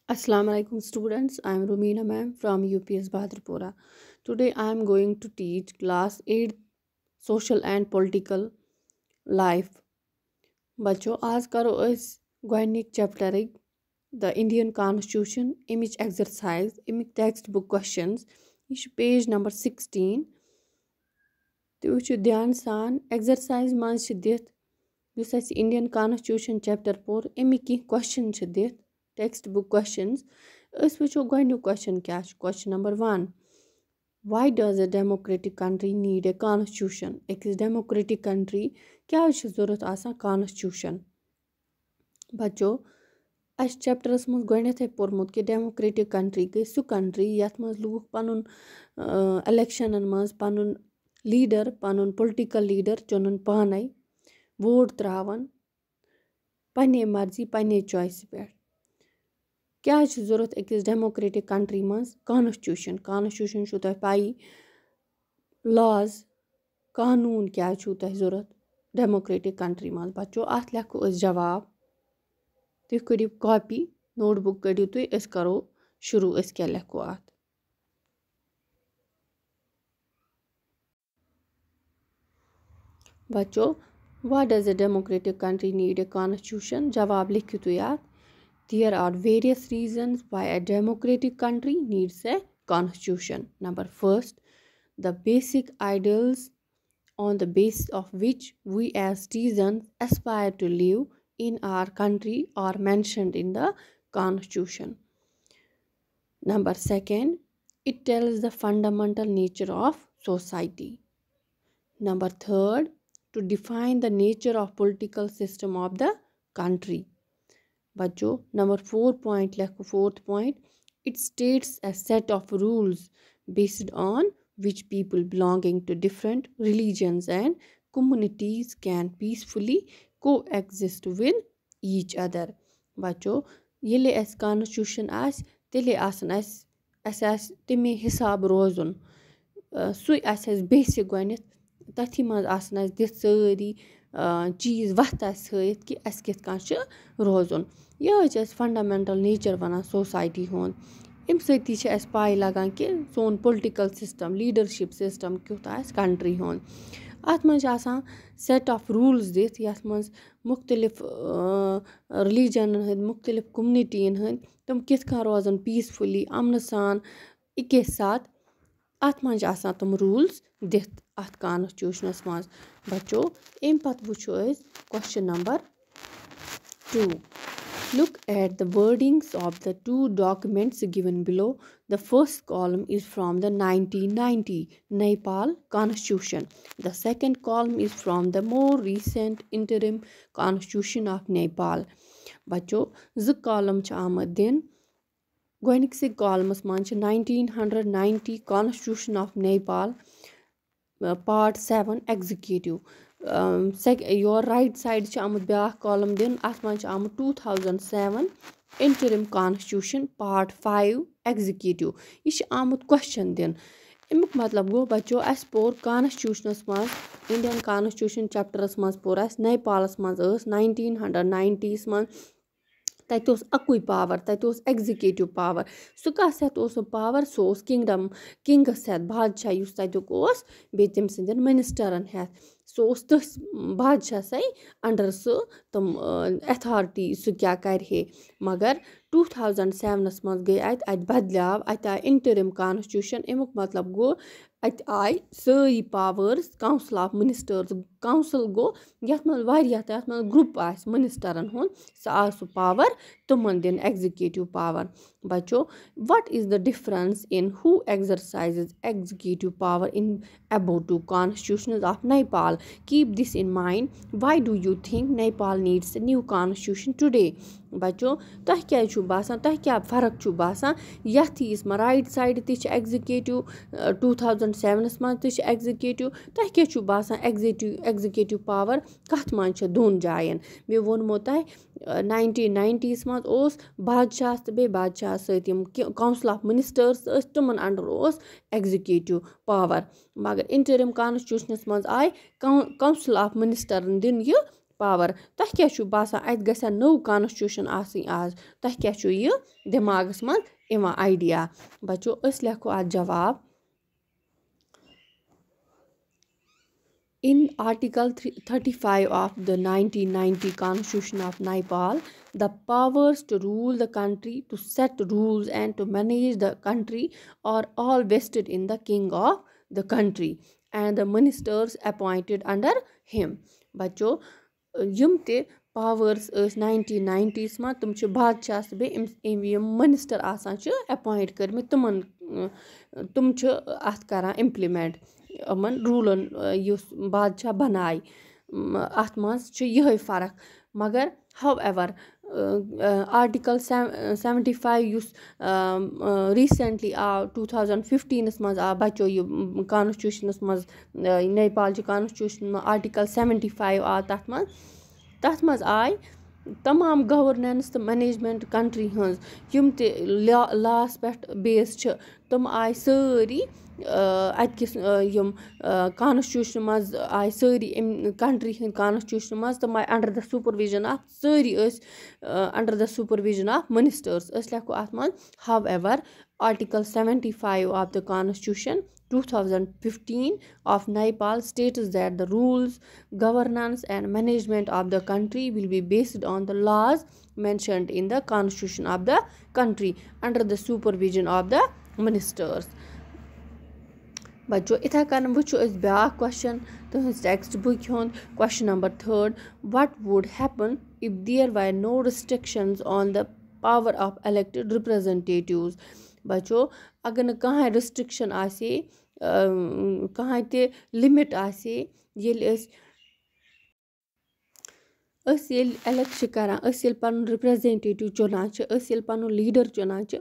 Assalamu alaikum students. I am Rumina ma'am from UPS Bhadrapura. Today I am going to teach class 8 social and political life. बच्चों आज करो अस गोनिक chapter the Indian constitution अमिच exercise अमिक textbook questions यह page number 16 तो वुचो ध्यान सान एक्सरसाइज मज दित युस अस इंडियन कॉन्स्टिट्यूशन चैप्टर पोर अमिक की क्वेश्चन दित टेक्स्ट बुक क्वेश्चंस वो गोनिक क्वेश्चन क्या question number 1 why does a democratic country need a constitution एक democratic country क्या जरूरत आसान constitution बच्चों अस चैप्टरस मज गोथे पोर्मुत कि डेमोक्रेटिक कंट्री गई सु कंट्री यथ मज लूख पनुन इलेक्शनन मज Panun leader Panun political leader चुनन पाने वोट त्रावन पन्ने मर्जी पन्ने चॉइस पे क्या जरूरत अकिस डेमोक्रेटिक कंट्री मज कॉन्स्टिट्यूशन कॉन्स्टिट्यूशन छु तोह पाई लॉज कानून क्या छु तोह जरूरत डेमोक्रेटिक कंट्री मज बच्चों अत लेखो अस जवाब तुम करो कॉपी नोटबुक करो तुम अस करो शुरू अस क्या लेखो अत बच्चों what does a democratic country need a constitution जवाब लिखो तुम अत There are various reasons why a democratic country needs a constitution. Number first, the basic ideals on the basis of which we as citizens aspire to live in our country are mentioned in the constitution. Number second, it tells the fundamental nature of society. Number third, to define the nature of political system of the country. बच्चों number 4 point लिखो fourth point it states a set of rules based on which people belonging to different religions and communities can peacefully coexist with each other बच्चों ये अस constitution आस तेले आसन अस तमे हिसाब रोजुन सु आस basic गोनित तथी मज आसन अस दित सारी चीज़ वत हथ कि अस कित रोजुन यह फंडामेंटल नेचर वन सोसाइटी हुंद अमि सती अस पाई लगान कि सोन पॉलिटिकल सिस्टम लीडरशिप सिस्टम क्युत आस कंट्री हुंद अत मज आसान सेट ऑफ रूल्स दित यथ मज मुख्तलिफ रिलीजन हंद मुख्तलिफ कम्युनिटीन हंद तुम कित रोजन पीसफुली अमन सान इके साथ अत मज आसान तुम रूल्स दित अत कॉन्स्टिट्यूशनस मज बच्चों अम पत वुचो question number 2 look at the wordings of the two documents given below. The first column is from the 1990 Nepal Constitution. The second column is from the more recent interim Constitution of Nepal. बच्चों ज column आमद दिन गोनिकसे columns मज 1990 Constitution of Nepal Part 7 Executive your right side आमुत ब्या column दिन अत मज आमुत 2007 इंटरिम कॉन्स्टिट्यूशन पार्ट 5 एग्जीक्यूटिव यह आमुत क्वेश्चन दिन अमुक मतलब गो बच्चों अस पोर कॉन्स्टिट्यूशनस मज इंडियन कॉन्स्टिट्यूशन चैप्टरस मज पोर अस नेपालस मज 1990 मज तत अकुई पावर तत एग्जीक्यूटिव पावर सह कस हेत पावर सह किंगडम किंगस हेत बादशाह युस तत्युक बे तम सिंदन मिनिस्टरन हेत सह तथ बादशाह सै अंडर सह तम अथॉरिटी सह क्या करे मगर 2007 मज गई अत बदलाव अत आय इंटरिम कॉन्स्टिट्यूशन अमुक मतलब गो अत आय सारी powers council of ministers council गो यथ मज वारिया तथ मज ग्रुप आस मिनिस्टरन हुन सह आव सह पावर तुमन दिन एग्जीक्यूटिव पावर बच्चों what is the difference in who exercises executive power in about two constitutions of Nepal keep this in mind why do you think Nepal needs a new constitution today बच्चों तह क्या छु बासान तह क्या फर्क छु बासान यथ इस राइट साइड ति एग्जीक्यूटिव 2007 मज ति एग्जीक्यूटिव तह क्या छु बासान एग्जीक्यूटिव पावर कथ मज दोन जायन मे वोनमो तह 1990 मज ओस बादशाह तो बे बादशाह सम काउंसिल ऑफ मिनिस्टर्स तुमन अंडर एग्जीक्यूटिव पावर मगर इंटरिम कॉन्स्टिट्यूशनस मज आय काउंसिल ऑफ मिनिस्टरन दिन यह power. تۄہہِ کیٛاہ چھُ باسان اَتہِ گژھِ نوٚو کانسٹیوٗشن آسٕنۍ آز تۄہہِ کیٛاہ چھُ یہِ دٮ۪ماغس منٛز یِوان آیڈیا بچو أسۍ لیکھو اَتھ جواب In Article 35 of the 1990 Constitution of Nepal, the powers to rule the country, to set rules and to manage the country are all vested in the king of the country and the ministers appointed under him. Bacho, yum te powers is 1990s ma tum chu badshahs be im minister asan chu appoint karmi tum chu ath karan implement یِمن روٗلن یُس بادشاہ بنایہِ اَتھ منٛز چھُ یِہے فرق مگر ہو ایور آرٹِکل 75 یُس ریٖسنٹلی آو 2015 منٛز آو بچو یہِ کانسٹیوٗشنس منٛز نیپالچہِ کانسٹیوٗشن منٛز آرٹِکل 75 آو تتھ منٛز آیہِ تمام گورننس تہٕ مینیجمنٹ کنٹری ہٕنٛز یِم تہِ لاس پٮ۪ٹھ بیس چھِ تِم آیہِ سٲری اَتکِس یِم کانسٹیوٗشن منٛز آیہِ سٲری امہِ کنٹری ہٕنٛدۍ کانسٹیوٗشن منٛز تِم آیہِ انڈر دَ سُپروِجن آف سٲری ٲسۍ under the supervision of ministers أسۍ لیکھو اَتھ منٛز ہو ایور article 75 of the constitution 2015 of Nepal states that the rules, governance and management of the country will be based on the laws mentioned in the constitution of the country under the supervision of the ministers. بچو اِتھے کٔنۍ وٕچھو أسۍ بیٛاکھ question تُہٕنٛز text book ہُنٛد question number 3 what would happen if there were no restrictions on the power of elected representatives. بچو اگر نہٕ کٕہٕنۍ رِسٹرٛکشن آسہِ کٕہٕنۍ تہِ لِمِٹ آسہِ ییٚلہِ أسۍ ییٚلہِ ایلیکٹ چھِ کران أسۍ ییٚلہِ پَنُن رِپرٛزنٹیٹِو چُنان چھِ أسۍ ییٚلہِ پَنُن لیٖڈر چُنان چھِ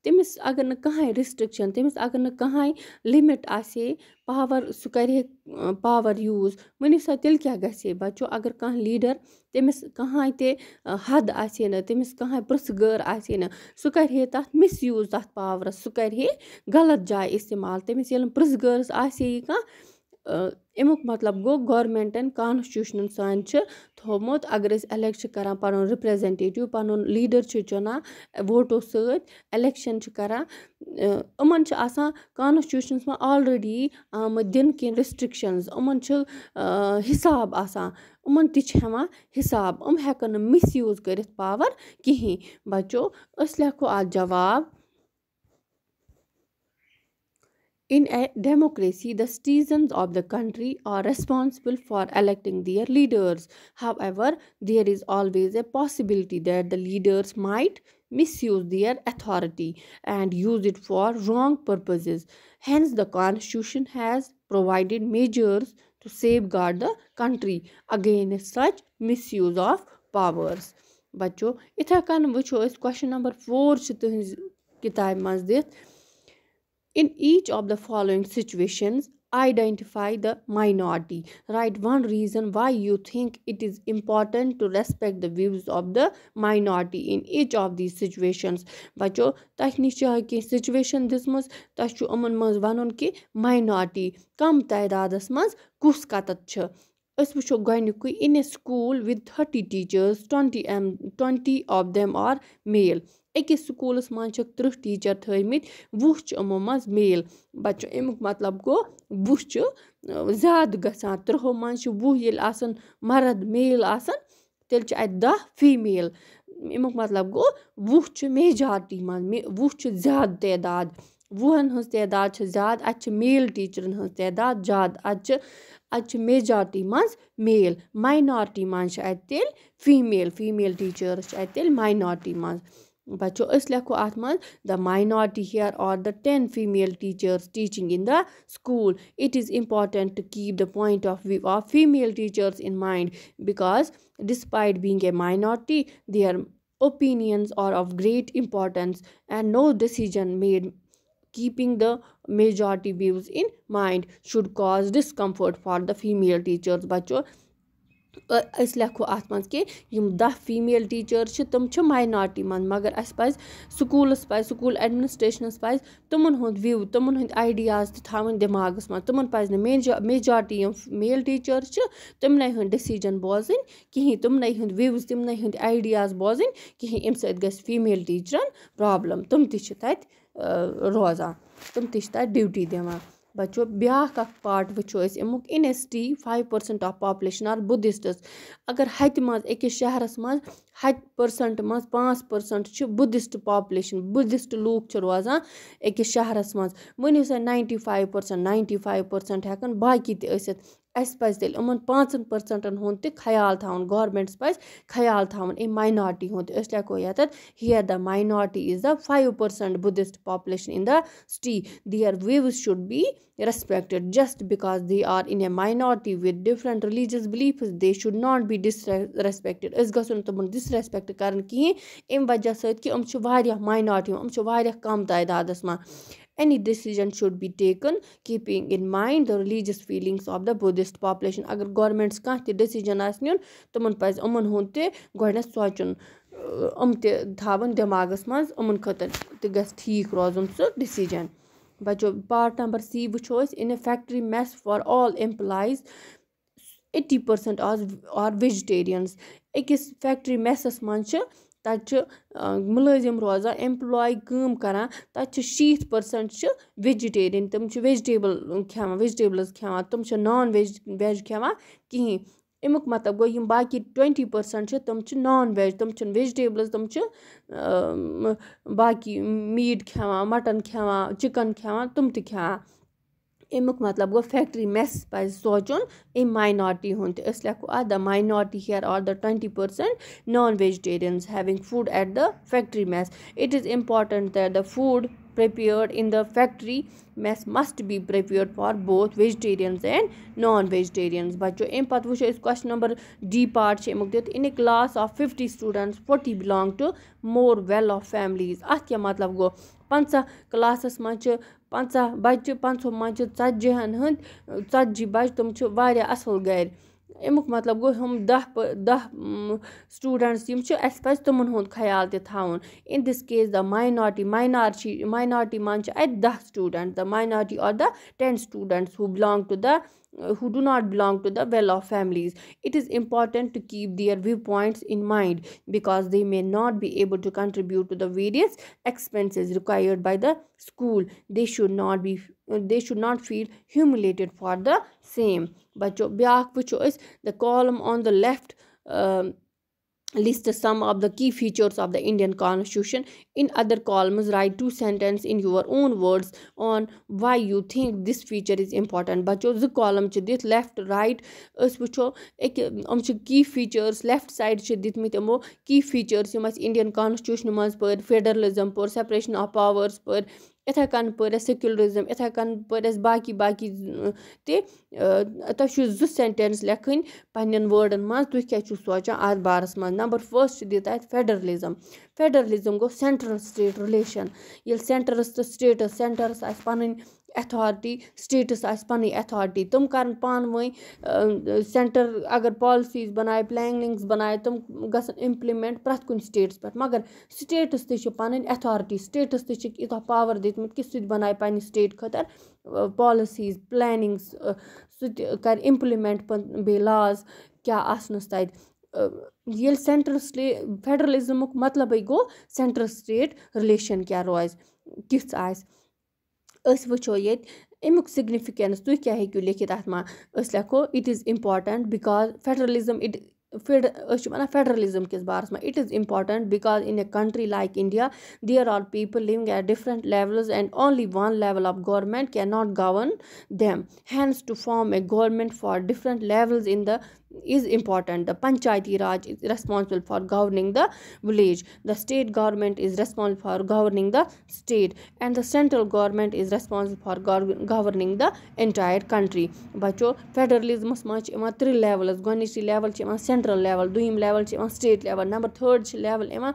تٔمِس اگر نہٕ کٕہٕنۍ رِسٹرٛکشن تٔمِس اگر نہٕ کٕہٕنۍ لِمِٹ آسہِ ہے پاور سُہ کرِ ہے پاور یوٗز ؤنِو سا تیٚلہِ کیٛاہ گژھِ ہے بچو اگر کانٛہہ لیٖڈر تٔمِس کٕہٕنۍ تہِ حد آسہِ ہے نہٕ تٔمِس کٕہٕنۍ پرٛژھٕ غٲر آسہِ ہے نہٕ سُہ کرِ ہے تَتھ مِس یوٗز تَتھ پاورس سُہ کرِ ہے غلط جایہِ اِستعمال تٔمِس ییٚلہِ نہٕ پرٛژھٕ غٲرس آسہِ ہے کانٛہہ امیُک مطلب گوٚو گورمٮ۪نٹن کانسٹیوٗشنن سانہِ چھِ تھوٚومُت اگر أسۍ الیکٹ چھِ کران پنُن رِپرٛزنٹیٹِو پنُن لیٖڈر چھِ چُنان ووٹو سۭتۍ الیکشن چھِ کران یِمن چھِ آسان کانسٹیوٗشنس منٛز آلریڈی آمٕتۍ دِنہٕ کینٛہہ رِسٹرٛکشنز یِمن چھُ حِساب آسان یِمن تہِ چھِ ہٮ۪وان حِساب یِم ہٮ۪کن نہٕ مِس یوٗز کٔرِتھ پاور کِہیٖنۍ بچو أسۍ لیکھو اَتھ جواب In a democracy, the citizens of the country are responsible for electing their leaders. However, there is always a possibility that the leaders might misuse their authority and use it for wrong purposes. Hence, the Constitution has provided measures to safeguard the country against such misuse of powers. بچو اِتھے کٔنۍ وٕچھو أسۍ question number 4 چھِ تُہٕنٛز کِتابہِ منٛز دِتھ In each of the following situations, identify the minority. Write one reason why you think it is important to respect the views of the minority in each of these situations. بچو تۄہہِ نِش چھِ کینٛہہ سِچویشن دِژمٕژ تۄہہِ چھُ یِمن منٛز وَنُن کہِ minority کم تعدادس منٛز کُس کَتَتھ چھِ أسۍ وٕچھو گۄڈنیُکُے in a school with 30 teachers 20 of them are male. أکِس سکوٗلَس منٛز چھِکھ 30 ٹیٖچر تھٲیمٕتۍ 20 چھِ یِمو منٛز میل بچو امیُک مطلب گوٚو 20 چھُ زیادٕ گژھان 30 منٛز چھِ 20 ییٚلہِ آسان مرد میل آسان تیٚلہِ چھِ اَتہِ 10 فیٖمیل امیُک مطلب گوٚو 20 چھُ میجارٹی منٛز 20 چھُ زیادٕ تعداد 20 ہٕنٛز تعداد چھِ زیادٕ اَتہِ چھِ میل ٹیٖچرن ہٕنٛز تعداد زیادٕ اَتہِ چھِ میجارٹی منٛز میل ماینارٹی منٛز چھِ اَتہِ تیٚلہِ فیٖمیل ٹیٖچٲرٕس چھِ اَتہِ تیٚلہِ ماینارٹی منٛز بچو أسۍ لیکھو اَتھ منٛز the minority here are the 10 female teachers teaching in the school. It is important to keep the point of view of female teachers in mind because despite being a minority, their opinions are of great importance and no decision made keeping the majority views in mind should cause discomfort for the female teachers. बच्चों أسۍ لیکھو اَتھ منٛز کہِ یِم 10 female ٹیٖچٲرٕس چھِ تِم چھِ ماینارٹی منٛز مگر اَسہِ پَزِ سکوٗل ایڈمِنِسٹریشنَس پَزِ تِمَن ہُنٛد وِو تِمَن ہٕنٛدۍ آیڈیاز تہِ تھاوٕنۍ دٮ۪ماغَس منٛز تِمَن پَزِ نہٕ میجارٹی یِم میل ٹیٖچٲرٕس چھِ تِمنٕے ہٕنٛدۍ ڈِسیٖجَن بوزٕنۍ کِہیٖنۍ تِمنٕے ہٕنٛدۍ وِوٕز تِمنٕے ہٕنٛدۍ آیڈیاز بوزٕنۍ کِہیٖنۍ اَمہِ سۭتۍ گژھِ فیٖمیل ٹیٖچرَن پرٛابلِم تِم تہِ چھِ تَتہِ روزان تِم تہِ چھِ تَتہِ ڈیوٗٹی دِوان بَچو بیٛاکھ اَکھ پارٹ وٕچھو أسۍ اَمیُک in a city 5% of population are Buddhists اگر ہَتہِ منٛز أکِس شہرَس منٛز 100% منٛز 5% چھِ بُدھِسٹ پاپلیشَن بُدھِسٹ لوٗکھ چھِ روزان أکِس شہرَس منٛز ؤنِو سا 95% ہٮ۪کَن باقی تہِ ٲسِتھ اَسہِ پَزِ تیٚلہِ یِمَن 5% ہُنٛد تہِ خیال تھاوُن گورمٮ۪نٛٹَس پَزِ خیال تھاوُن اَمہِ ماینارٹی ہُنٛد تہِ أسۍ لیکھو ییٚتٮ۪تھ here the minority is the 5% Buddhist population in the city their views should be respected just because they are in a minority with different religious beliefs they should not be disrespected أسۍ گژھو نہٕ تِمَن ڈِسرٮ۪سپٮ۪کٹ کَرٕنۍ کِہیٖنۍ اَمہِ وجہ سۭتۍ کہِ یِم چھِ واریاہ ماینارٹی یِم چھِ واریاہ کَم تعدادَس منٛز any decision should be taken keeping in mind the religious feelings of the Buddhist population اگر گورمٮ۪نٛٹَس کانٛہہ تہِ ڈِسیٖجَن آسہِ نیُن تِمَن پَزِ یِمَن ہُنٛد تہِ گۄڈنٮ۪تھ سونٛچُن یِم تہِ تھاوَن دٮ۪ماغَس منٛز یِمَن خٲطرٕ تہِ گژھِ ٹھیٖک روزُن سُہ ڈِسیٖجَن بَچو پارٹ نمبر سی وٕچھو أسۍ in a factory mess for all employees 80% are vegetarians أکِس فیکٹری میسَس منٛز چھِ تَتہِ چھِ مُلٲزِم روزان ایمپلاے کٲم کَران تَتہِ چھِ 60% چھِ ویجِٹیریَن تِم چھِ ویجِٹیبلٕز کھٮ۪وان تِم چھِ نان ویج کھٮ۪وان کِہیٖنۍ اَمیُک مطلب گوٚو یِم باقی 20% چھِ تِم چھِ نان ویج تِم چھِنہٕ ویجِٹیبلٕز تِم چھِ باقی میٖٹ کھٮ۪وان مَٹَن کھٮ۪وان چِکَن کھٮ۪وان تِم تہِ کھٮ۪وان اَمیُک مطلب گوٚو فیکٹری میس پَزِ سونٛچُن اَمہِ ماینارٹی ہُنٛد تہِ أسۍ لیکھو اَتھ the minority here are the 20% non vegetarians having food at the factory mess it is important that the food prepared in the factory mess must be prepared for both vegetarians and non-vegetarians بَچو اَمہِ پَتہٕ وٕچھو أسۍ question number D part چھِ اَمیُک دِتھ in a class of 50 students 40 belong to more well-off families اَتھ کیٛاہ مطلب گوٚو 50 کلاسَس منٛز چھِ 50 بَچہِ 50 منٛز چھِ 40 ہٕنٛدۍ 40 بَچہِ تِم چھِ واریاہ اَصٕل گَرِ اَمیُک مطلب گوٚو ہُم 10 سٹوٗڈَنٛٹٕس یِم چھِ اَسہِ پَزِ تِمَن ہُنٛد خیال تہِ تھاوُن in this case the minority minority منٛز چھِ اَتہِ 10 student the minority are the 10 students who belong to the who do not belong to the well-off families. It is important to keep their viewpoints in mind because they may not be able to contribute to the various expenses required by the school. They should not feel humiliated for the same. بَچو بیٛاکھ وٕچھو أسۍ the column on the left list some of the key features of the Indian Constitution. In other columns, write 2 sentences in your own words on why you think this feature is important. بَچو 2 column چھِ دِتھ left right أسۍ وٕچھو یِم چھِ key features left side چھِ دِتمٕتۍ یِمو key features یِم اَسہِ Indian Constitution منٛز پٔرۍ federalism پوٚر separation of powers پٔرۍ یِتھَے کٔنۍ پٔرۍ اَسہِ سیکولرِزم یِتھَے کٔنۍ پٔرۍ اَسہِ باقی تہِ تۄہہِ چھُ 2 سٮ۪نٹٮ۪نٕس لیکھٕنۍ پنٛنٮ۪ن وٲڈَن منٛز تُہۍ کیٛاہ چھُو سونٛچان اَتھ بارَس منٛز نمبر فٔسٹ چھِ دِتھ اَتہِ فیڈرلِزم گوٚو سٮ۪نٹرل سٹیٹ رِلیشَن ییٚلہِ سٮ۪نٹرَس تہٕ سٹیٹَس سٮ۪نٹرَس آسہِ پَنٕنۍ ایتھارٹی سٹیٹَس آسہِ پَنٕنۍ ایتھارٹی تِم کَرَن پانہٕ ؤنۍ سٮ۪نٹَر اگر پالسیٖز بَنایہِ پٕلینِنٛگٕس بَنایہِ تِم گژھن اِمپلِمٮ۪نٛٹ پرٛٮ۪تھ کُنہِ سٹیٹَس پٮ۪ٹھ مگر سٹیٹَس تہِ چھِ پَنٕنۍ ایتھارٹی سٹیٹَس تہِ چھِکھ یوٗتاہ پاوَر دِتمُت کہِ سُہ تہِ بَنایہِ پنٛنہِ سٹیٹ خٲطرٕ پالِسیٖز پٕلینِنٛگٕس سُہ تہِ کَرِ اِمپلِمٮ۪نٛٹ بیٚیہِ لاز کیٛاہ آسنَس تَتہِ ییٚلہِ سٮ۪نٹرل فیڈرلِزمُک مطلبٕے گوٚو سٮ۪نٹرل سٹیٹ رِلیشَن کیٛاہ روزِ کِژھ آسہِ أسۍ وٕچھو ییٚتہِ اَمیُک سِگنِفِکٮ۪نٕس تُہۍ کیٛاہ ہیٚکِو لیکھِتھ اَتھ منٛز أسۍ لیکھو it is important because federalism أسۍ چھِ وَنان فیڈرلِزم کِس بارَس منٛز it is important because in a country like India there are people living at different levels and only one level of government can not govern them hence to form a government for different levels in the is important. The Panchayati Raj is responsible for governing the village. The state government is responsible for governing the state. And the central government is responsible for governing the entire country. بَچو فیڈرلِزمَس منٛز چھِ یِوان 3 levels. گۄڈنِچی level چھِ یِوان central level. دوٚیِم level چھِ یِوان state level. Number 3rd چھِ level یِوان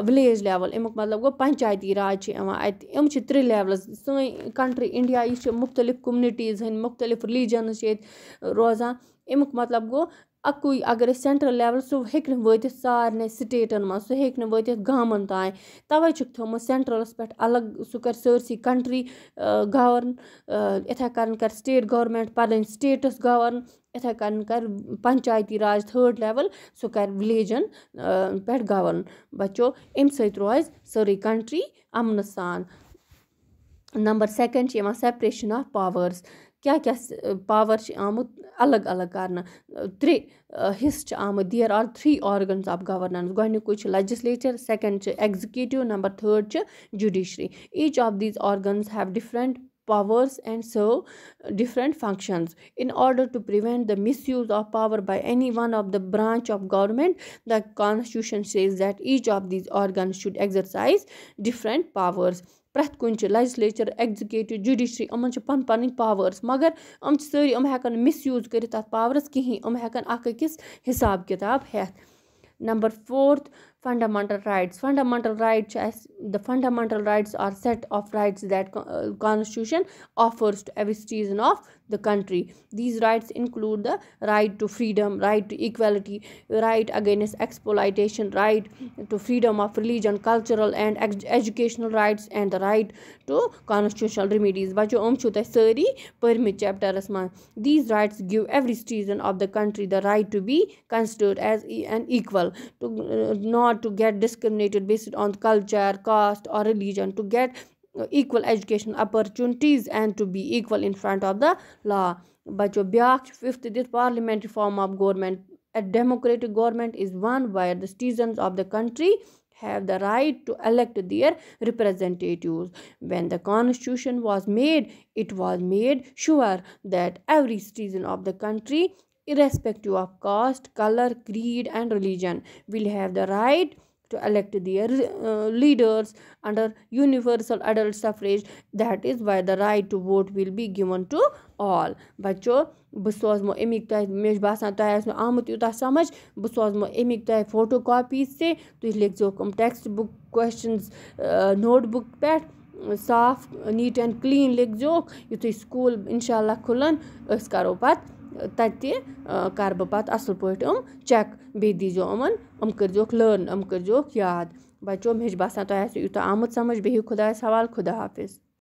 village level. اَمیُک مطلب گوٚو پنچایتی راج چھِ یِوان اَتہِ یِم چھِ 3 levels. سٲنۍ country India یہِ چھِ مُختلِف کوٚمنِٹیٖز ہٕنٛدۍ مُختلِف رِلیٖجَنٕز چھِ ییٚتہِ روزان اَمیُک مطلب گوٚو अकुई अगर सेंट्रल लेवल सो हेक्न वतित सारने स्टेटन मज सो हेक्न वतित गामन ताई तवे छुक थोमत सेंट्रलस पे अलग सो कर सरसी कंट्री गवर्न इथे कन कर स्टेट गवर्नमेंट पन स्टेटस गवर्न इथे कन कर पंचायती राज थर्ड लेवल सो कर विलेजन पे गवर्न बच्चो अम सत रोज सारी कंट्री अमन सान number second separation of powers क्या क्या पावर आमुत अलग अलग करना त्रे हिस्स आमुत there are 3 organs of governance गोडनिकु legislature second executive number third judiciary each of these organs have different powers and serve different functions. In order to prevent the misuse of power by any one of the branch of government, the constitution says that each of these organs should exercise different powers. प्रथ कुन legislature executive judiciary Yemen पन पन powers मगर सारी हेकन misuse कर powers कहें हेकन अकिस हिसाब किताब Heath number fourth fundamental rights the fundamental rights are set of rights that constitution offers to every citizen of the country. These rights include the right to freedom, right to equality, right against exploitation, right to freedom of religion, cultural and educational rights, and the right to constitutional remedies. Bacho chu ta sari permit chapters man. These rights give every citizen of the country the right to be considered as an equal, to not to get discriminated based on culture, caste or religion, to get equal education opportunities and to be equal in front of the law. Bacho byak fifth this parliamentary form of government. A democratic government is one where the citizens of the country have the right to elect their representatives. When the constitution was made, it was made sure that every citizen of the country, irrespective of caste, color, creed and religion, will have the right to elect their leaders under universal adult suffrage. That is why the right to vote will be given to all. बच्चों बह सोजमो अमिक तह मे बासान तह आमुत यूत समझ बह सोजमो अमिक तह photo copy से तुम लिखो टेक्स्ट बुक क्वेश्चंस नोटबुक पे साफ नीट एंड क्लीन लिखो यु स्कूल इंशाल्लाह खुलन अस करो पत तत्ते कर बह पत असल पट चेक बे दीजो करजोक लर्न करजोक याद बच्चों मे बासान तह यूत आमुत समझ बेहियो खुदा हवाल खुदा हाफिज.